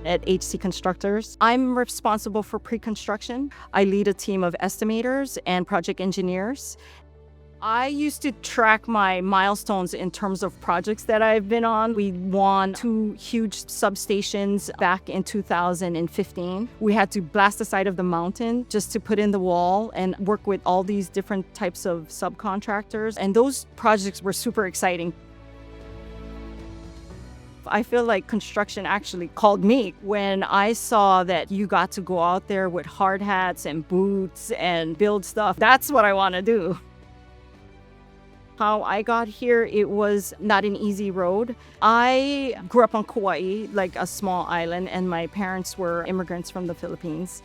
at HC Constructors. I'm responsible for pre-construction. I lead a team of estimators and project engineers. I used to track my milestones in terms of projects that I've been on. We won 2 huge substations back in 2015. We had to blast the side of the mountain just to put in the wall and work with all these different types of subcontractors. And those projects were super exciting. I feel like construction actually called me when I saw that you got to go out there with hard hats and boots and build stuff. That's what I want to do. How I got here, it was not an easy road. I grew up on Kauai, like a small island, and my parents were immigrants from the Philippines.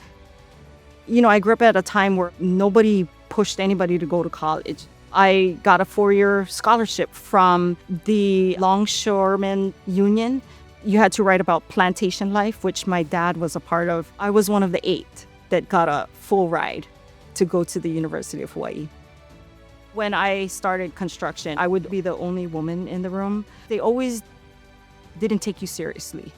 I grew up at a time where nobody pushed anybody to go to college. I got a 4-year scholarship from the Longshoremen Union. You had to write about plantation life, which my dad was a part of. I was one of the 8 that got a full ride to go to the University of Hawaii. When I started construction, I would be the only woman in the room. They always didn't take you seriously.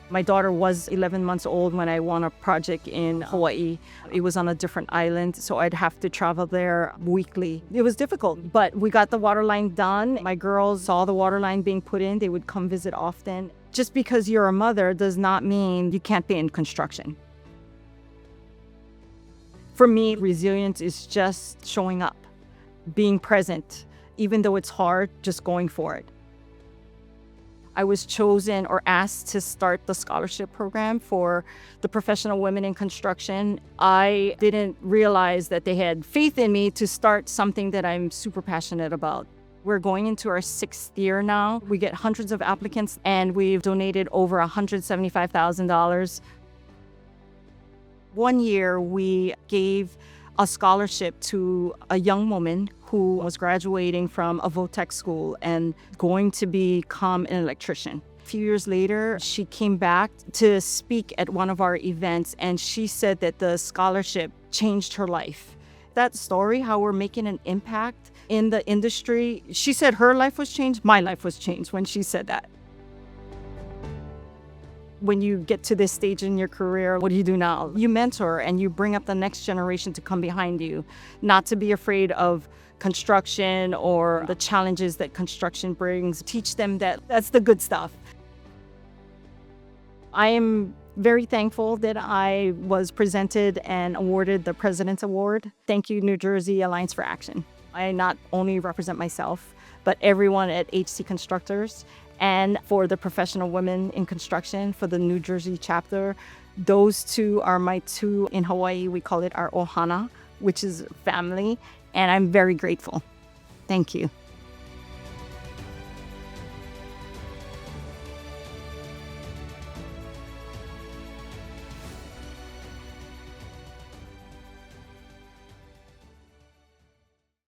My daughter was 11 months old when I won a project in Hawaii. It was on a different island, so I'd have to travel there weekly. It was difficult, but we got the water line done. My girls saw the water line being put in. They would come visit often. Just because you're a mother does not mean you can't be in construction. For me, resilience is just showing up, being present, even though it's hard, just going for it. I was chosen or asked to start the scholarship program for the professional women in construction. I didn't realize that they had faith in me to start something that I'm super passionate about. We're going into our 6th year now. We get hundreds of applicants and we've donated over $175,000. One year we gave a scholarship to a young woman who was graduating from a VOTEC school and going to become an electrician. A few years later, she came back to speak at one of our events, and she said that the scholarship changed her life. That story, how we're making an impact in the industry, she said her life was changed, my life was changed when she said that. When you get to this stage in your career, what do you do now? You mentor and you bring up the next generation to come behind you, not to be afraid of construction or the challenges that construction brings. Teach them that that's the good stuff. I am very thankful that I was presented and awarded the President's Award. Thank you, New Jersey Alliance for Action. I not only represent myself, but everyone at HC Constructors. And for the professional women in construction, for the New Jersey chapter, those 2 are my 2 in Hawaii. We call it our ohana, which is family. And I'm very grateful. Thank you.